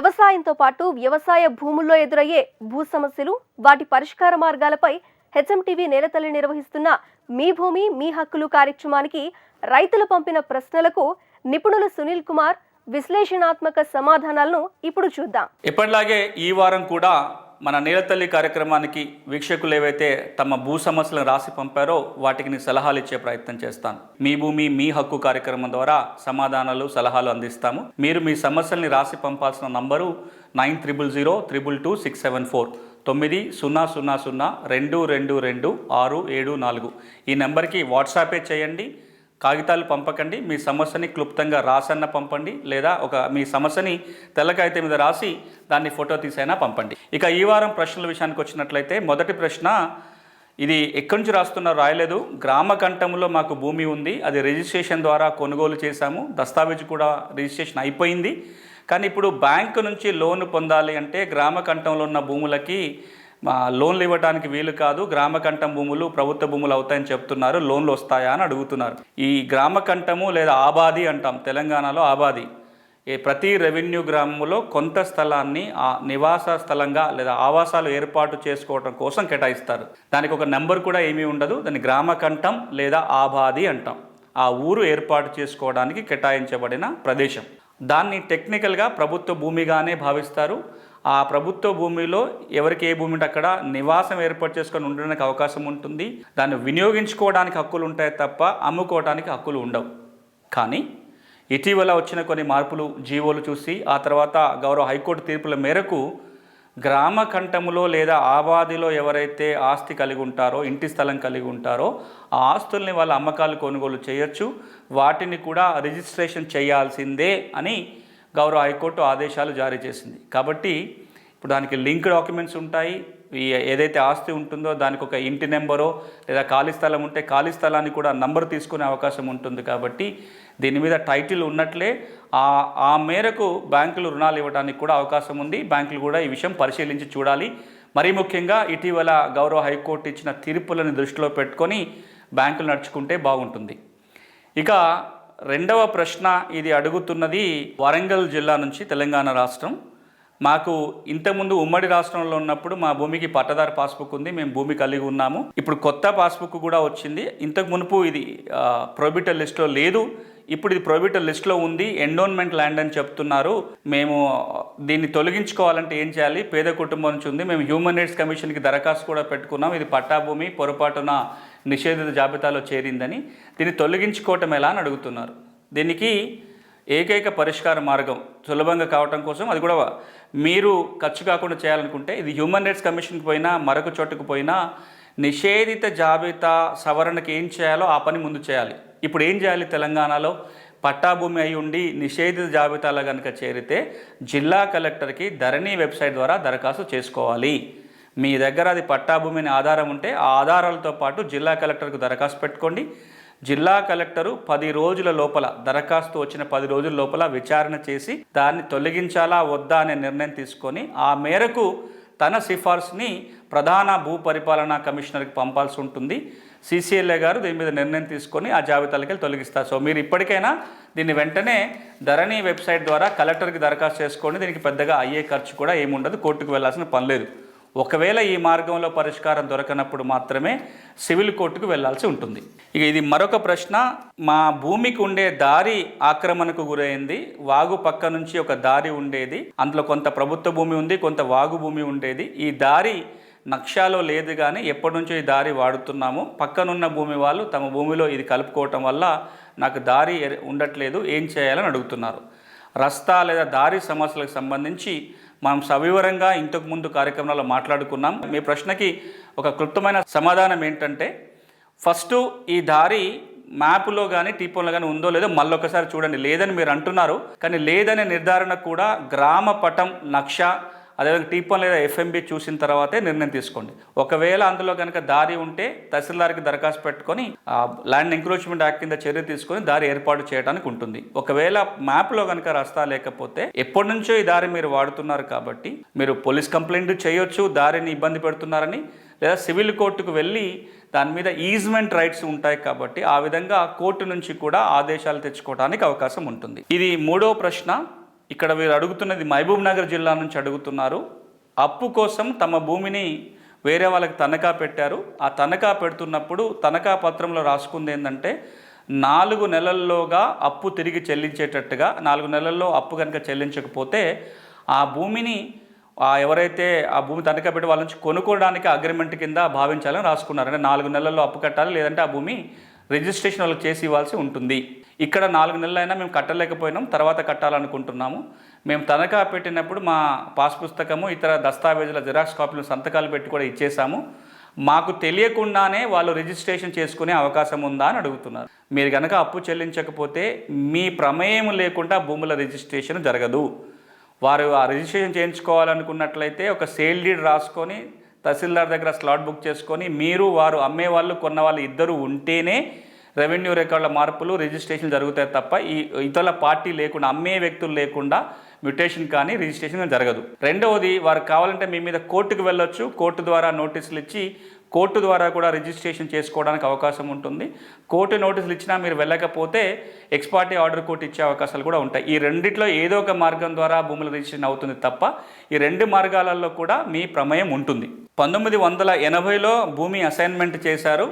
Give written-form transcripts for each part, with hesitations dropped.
వ్యవసాయంతో పాటు వ్యవసాయ భూముల్లో ఎదురయ్యే భూ సమస్యలు, వాటి పరిష్కార మార్గాలపై హెచ్ఎంటీవీ నేలతల్లి నిర్వహిస్తున్న మీ భూమి మీ హక్కులు కార్యక్రమానికి రైతులు పంపిన ప్రశ్నలకు నిపుణులు సునీల్ కుమార్ విశ్లేషణాత్మక సమాధానాలను ఇప్పుడు చూద్దాం. ఎప్పటిలాగే ఈ వారం కూడా మన నేలతల్లి కార్యక్రమానికి వీక్షకులు ఏవైతే తమ భూ సమస్యలను రాసి పంపారో వాటికి నేను సలహాలు ఇచ్చే ప్రయత్నం చేస్తాను. మీ భూమి మీ హక్కు కార్యక్రమం ద్వారా సమాధానాలు సలహాలు అందిస్తాము. మీరు మీ సమస్యల్ని రాసి పంపాల్సిన నంబరు 9000222674 9000222674. ఈ నెంబర్కి వాట్సాపే చేయండి. కాగితాలు పంపకండి. మీ సమస్యని క్లుప్తంగా రాసన్న పంపండి, లేదా మీ సమస్యని తెల్ల కాగితం మీద రాసి దాన్ని ఫోటో తీసైనా పంపండి. ఇక ఈ వారం ప్రశ్నల విషయానికి వచ్చినట్లయితే మొదటి ప్రశ్న, ఇది ఎక్కడి నుంచి రాస్తున్నారో రాయలేదు. గ్రామ కంఠంలో మాకు భూమి ఉంది, అది రిజిస్ట్రేషన్ ద్వారా కొనుగోలు చేశాము, దస్తావేజు కూడా రిజిస్ట్రేషన్ అయిపోయింది. కానీ ఇప్పుడు బ్యాంకు నుంచి లోన్ పొందాలి అంటే గ్రామ కంఠంలో ఉన్న భూములకి లోన్లు ఇవ్వడానికి వీలు కాదు, గ్రామ కంఠం భూములు ప్రభుత్వ భూములు అవుతాయని చెప్తున్నారు, లోన్లు వస్తాయా అని అడుగుతున్నారు. ఈ గ్రామ కంఠము లేదా ఆబాది అంటాం, తెలంగాణలో ఆబాది. ప్రతి రెవెన్యూ గ్రామంలో కొంత స్థలాన్ని నివాస స్థలంగా లేదా ఆవాసాలు ఏర్పాటు చేసుకోవడం కోసం కేటాయిస్తారు. దానికి ఒక నెంబర్ కూడా ఏమీ ఉండదు. దాన్ని గ్రామ కంఠం లేదా ఆబాది అంటాం. ఆ ఊరు ఏర్పాటు చేసుకోవడానికి కేటాయించబడిన ప్రదేశం. దాన్ని టెక్నికల్గా ప్రభుత్వ భూమిగానే భావిస్తారు. ఆ ప్రభుత్వ భూమిలో ఎవరికి ఏ భూమి ఉంటే అక్కడ నివాసం ఏర్పాటు చేసుకొని ఉండడానికి అవకాశం ఉంటుంది. దాన్ని వినియోగించుకోవడానికి హక్కులు ఉంటాయి తప్ప అమ్ముకోవడానికి హక్కులు ఉండవు. కానీ ఇటీవల వచ్చిన కొన్ని మార్పులు, జీవోలు చూసి ఆ తర్వాత గౌరవ హైకోర్టు తీర్పుల మేరకు గ్రామ కంఠములో లేదా ఆబాదిలో ఎవరైతే ఆస్తి కలిగి ఉంటారో, ఇంటి స్థలం కలిగి ఉంటారో ఆ ఆస్తుల్ని వాళ్ళ అమ్మకాలు కొనుగోలు చేయొచ్చు. వాటిని కూడా రిజిస్ట్రేషన్ చేయాల్సిందే అని గౌరవ హైకోర్టు ఆదేశాలు జారీ చేసింది. కాబట్టి ఇప్పుడు దానికి లింక్ డాక్యుమెంట్స్ ఉంటాయి. ఏదైతే ఆస్తి ఉంటుందో దానికి ఒక ఇంటి నెంబరో లేదా ఖాళీ స్థలం ఉంటే ఖాళీ స్థలాన్ని కూడా నంబర్ తీసుకునే అవకాశం ఉంటుంది. కాబట్టి దీని మీద టైటిల్ ఉన్నట్లే ఆ మేరకు బ్యాంకులు రుణాలు ఇవ్వడానికి కూడా అవకాశం ఉంది. బ్యాంకులు కూడా ఈ విషయం పరిశీలించి చూడాలి. మరీ ముఖ్యంగా ఇటీవల గౌరవ హైకోర్టు ఇచ్చిన తీర్పులను దృష్టిలో పెట్టుకొని బ్యాంకులు నడుచుకుంటే బాగుంటుంది. ఇక రెండవ ప్రశ్న, ఇది అడుగుతున్నది వరంగల్ జిల్లా నుంచి, తెలంగాణ రాష్ట్రం. మాకు ఇంతకుముందు ఉమ్మడి రాష్ట్రంలో ఉన్నప్పుడు మా భూమికి పట్టదారు పాస్బుక్ ఉంది, మేము భూమి కలిగి ఉన్నాము. ఇప్పుడు కొత్త పాస్బుక్ కూడా వచ్చింది. ఇంతకు మునుపు ఇది ప్రొహిబిటెడ్ లిస్ట్లో లేదు, ఇప్పుడు ఇది ప్రొహిబిటెడ్ లిస్ట్లో ఉంది. ఎండోన్మెంట్ ల్యాండ్ అని చెప్తున్నారు. మేము దీన్ని తొలగించుకోవాలంటే ఏం చేయాలి? పేద కుటుంబం నుంచి ఉంది, మేము హ్యూమన్ రైట్స్ కమిషన్కి దరఖాస్తు కూడా పెట్టుకున్నాం. ఇది పట్టా భూమి పొరపాటున నిషేధిత జాబితాలో చేరిందని, దీన్ని తొలగించుకోవటం ఎలా అని అడుగుతున్నారు. దీనికి ఏకైక పరిష్కార మార్గం సులభంగా కావటం కోసం, అది కూడా మీరు ఖర్చు కాకుండా చేయాలనుకుంటే, ఇది హ్యూమన్ రైట్స్ కమిషన్కి పోయినా మరొక చోటుకు పోయినా నిషేధిత జాబితా సవరణకి ఏం చేయాలో ఆ పని ముందు చేయాలి. ఇప్పుడు ఏం చేయాలి? తెలంగాణలో పట్టాభూమి అయి ఉండి నిషేధిత జాబితాలో కనుక చేరితే జిల్లా కలెక్టర్కి ధరణి వెబ్సైట్ ద్వారా దరఖాస్తు చేసుకోవాలి. మీ దగ్గర అది పట్టాభూమిని ఆధారం ఉంటే ఆ ఆధారాలతో పాటు జిల్లా కలెక్టర్కు దరఖాస్తు పెట్టుకోండి. జిల్లా కలెక్టరు 10 రోజుల లోపల, దరఖాస్తు వచ్చిన 10 రోజుల లోపల విచారణ చేసి దాన్ని తొలగించాలా వద్దా అనే నిర్ణయం తీసుకొని ఆ మేరకు తన సిఫార్సుని ప్రధాన భూ పరిపాలనా కమిషనర్కి పంపాల్సి ఉంటుంది. CCLA గారు దీని మీద నిర్ణయం తీసుకొని ఆ జాబితాలకి తొలగిస్తారు. సో మీరు ఇప్పటికైనా దీన్ని వెంటనే ధరణి వెబ్సైట్ ద్వారా కలెక్టర్కి దరఖాస్తు చేసుకోండి. దీనికి పెద్దగా అయ్యే ఖర్చు కూడా ఏముండదు, కోర్టుకు వెళ్ళాల్సిన పని లేదు. ఒకవేళ ఈ మార్గంలో పరిష్కారం దొరకనప్పుడు మాత్రమే సివిల్ కోర్టుకు వెళ్లాల్సి ఉంటుంది. ఇక ఇది మరొక ప్రశ్న, మా భూమికి ఉండే దారి ఆక్రమణకు గురైంది. వాగు పక్క నుంచి ఒక దారి ఉండేది, అందులో కొంత ప్రభుత్వ భూమి ఉంది, కొంత వాగు భూమి ఉండేది. ఈ దారి నక్షాలో లేదు, కానీ ఎప్పటి నుంచో ఈ దారి వాడుతున్నాము. పక్కనున్న భూమి వాళ్ళు తమ భూమిలో ఇది కలుపుకోవటం వల్ల నాకు దారి ఉండట్లేదు, ఏం చేయాలని అడుగుతున్నారు. రస్తా లేదా దారి సమస్యలకు సంబంధించి మనం సవివరంగా ఇంతకుముందు కార్యక్రమాల్లో మాట్లాడుకున్నాం. మీ ప్రశ్నకి ఒక క్లుప్తమైన సమాధానం ఏంటంటే, ఫస్ట్ ఈ దారి మ్యాప్లో కానీ టీపోన్లో కానీ ఉందో లేదో మళ్ళొకసారి చూడండి. లేదని మీరు అంటున్నారు, కానీ లేదనే నిర్ధారణ కూడా గ్రామ పటం, నక్ష, అదేవిధంగా టీపోన్ లేదా FMB చూసిన తర్వాతే నిర్ణయం తీసుకోండి. ఒకవేళ అందులో కనుక దారి ఉంటే తహసీల్దార్కి దరఖాస్తు పెట్టుకొని ల్యాండ్ ఎంక్రోచ్మెంట్ యాక్ట్ కింద చర్య తీసుకొని దారి ఏర్పాటు చేయడానికి ఉంటుంది. ఒకవేళ మ్యాప్లో కనుక రస్తా లేకపోతే, ఎప్పటి నుంచో ఈ దారి మీరు వాడుతున్నారు కాబట్టి మీరు పోలీస్ కంప్లైంట్ చేయొచ్చు దారిని ఇబ్బంది పెడుతున్నారని, లేదా సివిల్ కోర్టుకు వెళ్ళి దాని మీద ఈజ్మెంట్ రైట్స్ ఉంటాయి కాబట్టి ఆ విధంగా కోర్టు నుంచి కూడా ఆదేశాలు తెచ్చుకోవడానికి అవకాశం ఉంటుంది. ఇది మూడో ప్రశ్న. ఇక్కడ వీరు అడుగుతున్నది మహబూబ్ నగర్ జిల్లా నుంచి అడుగుతున్నారు. అప్పు కోసం తమ భూమిని వేరే వాళ్ళకి తనఖా పెట్టారు. ఆ తనఖా పెడుతున్నప్పుడు తనఖా పత్రంలో రాసుకుంది ఏంటంటే 4 నెలల్లోగా అప్పు తిరిగి చెల్లించేటట్టుగా, 4 నెలల్లో అప్పు కనుక చెల్లించకపోతే ఆ భూమిని ఎవరైతే ఆ భూమి తనఖా పెట్టి వాళ్ళ నుంచి కొనుక్కోవడానికి అగ్రిమెంట్ కింద భావించాలని రాసుకున్నారు. అంటే 4 నెలల్లో అప్పు కట్టాలి, లేదంటే ఆ భూమి రిజిస్ట్రేషన్ వాళ్ళకి చేసి ఇవ్వాల్సి ఉంటుంది. ఇక్కడ 4 నెలలైనా మేము కట్టలేకపోయినాం, తర్వాత కట్టాలనుకుంటున్నాము. మేము తనఖా పెట్టినప్పుడు మా పాస్ పుస్తకము ఇతర దస్తావేజుల జిరాక్స్ కాపీలు సంతకాలు పెట్టి కూడా ఇచ్చేసాము. మాకు తెలియకుండానే వాళ్ళు రిజిస్ట్రేషన్ చేసుకునే అవకాశం ఉందా అని అడుగుతున్నారు. మీరు కనుక అప్పు చెల్లించకపోతే మీ ప్రమేయం లేకుండా భూముల రిజిస్ట్రేషన్ జరగదు. వారు ఆ రిజిస్ట్రేషన్ చేయించుకోవాలనుకున్నట్లయితే ఒక సేల్ డీడ్ రాసుకొని తహసీల్దార్ దగ్గర స్లాట్ బుక్ చేసుకొని మీరు వారు అమ్మేవాళ్ళు కొన్నవాళ్ళు ఇద్దరు ఉంటేనే రెవెన్యూ రికార్డుల మార్పులు రిజిస్ట్రేషన్ జరుగుతాయి తప్ప ఈ ఇతరుల పార్టీ లేకుండా, అమ్మే వ్యక్తులు లేకుండా మ్యూటేషన్ కానీ రిజిస్ట్రేషన్ జరగదు. రెండవది, వారు కావాలంటే మీ మీద కోర్టుకు వెళ్ళొచ్చు. కోర్టు ద్వారా నోటీసులు ఇచ్చి కోర్టు ద్వారా కూడా రిజిస్ట్రేషన్ చేసుకోవడానికి అవకాశం ఉంటుంది. కోర్టు నోటీసులు ఇచ్చినా మీరు వెళ్ళకపోతే ఎక్స్పార్టీ ఆర్డర్ కోర్టు ఇచ్చే అవకాశాలు కూడా ఉంటాయి. ఈ రెండిట్లో ఏదో ఒక మార్గం ద్వారా భూముల రిజిస్ట్రేషన్ అవుతుంది తప్ప ఈ 2 మార్గాలలో కూడా మీ ప్రమేయం ఉంటుంది. 1980లో భూమి అసైన్మెంట్ చేశారు.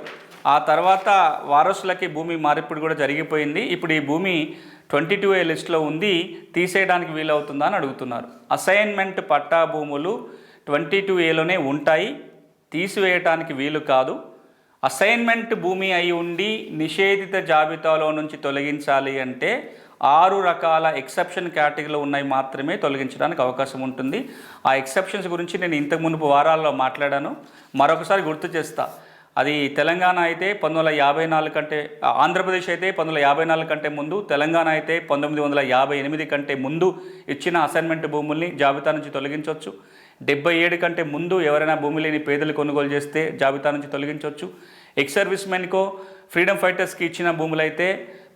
ఆ తర్వాత వారసులకి భూమి మార్పిడి కూడా జరిగిపోయింది. ఇప్పుడు ఈ భూమి 22A లిస్టులో ఉంది, తీసేయడానికి వీలవుతుందా అని అడుగుతున్నారు. అసైన్మెంట్ పట్టా భూములు 22Aలోనే ఉంటాయి, తీసివేయటానికి వీలు కాదు. అసైన్మెంట్ భూమి అయి ఉండి నిషేధిత జాబితాలో నుంచి తొలగించాలి అంటే 6 రకాల ఎక్సెప్షన్ కేటగిరీలో ఉన్నాయి మాత్రమే తొలగించడానికి అవకాశం ఉంటుంది. ఆ ఎక్సెప్షన్స్ గురించి నేను ఇంతకు మునుపు వారాల్లో మాట్లాడాను. మరొకసారి గుర్తు చేస్తా. అది తెలంగాణ అయితే 1954 కంటే, ఆంధ్రప్రదేశ్ అయితే 1954 కంటే ముందు, తెలంగాణ అయితే 1958 కంటే ముందు ఇచ్చిన అసైన్మెంట్ భూముల్ని జాబితా నుంచి తొలగించవచ్చు. 77 కంటే ముందు ఎవరైనా భూమి లేని పేదలు కొనుగోలు చేస్తే జాబితా నుంచి తొలగించవచ్చు. ఎక్స్ సర్వీస్ మెన్కో ఫ్రీడమ్ ఫైటర్స్కి ఇచ్చిన భూములైతే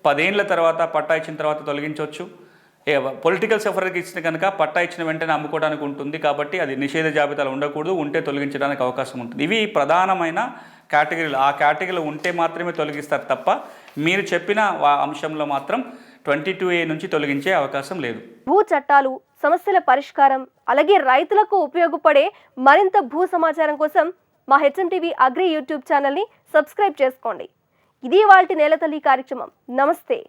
10 ఏళ్ల తర్వాత పట్టా ఇచ్చిన తర్వాత తొలగించవచ్చు. పొలిటికల్ సఫర్కి ఇచ్చిన కనుక పట్టా ఇచ్చిన వెంటనే అమ్ముకోవడానికి ఉంటుంది. కాబట్టి అది నిషేధ జాబితాలో ఉండకూడదు, ఉంటే తొలగించడానికి అవకాశం ఉంటుంది. ఇవి ప్రధానమైన కేటగిరీలు. ఆ కేటగిరీలో ఉంటే మాత్రమే తొలగిస్తారు తప్ప మీరు చెప్పిన అంశంలో మాత్రం 22A నుంచి తొలగించే అవకాశం లేదు. భూ చట్టాలు, సమస్యల పరిష్కారం, అలాగే రైతులకు ఉపయోగపడే మరింత భూ సమాచారం కోసం మా HMTV అగ్రి యూట్యూబ్ ఛానల్ని సబ్స్క్రైబ్ చేసుకోండి. ఇది ఇవాల్టి నేలతల్లి కార్యక్రమం. నమస్తే.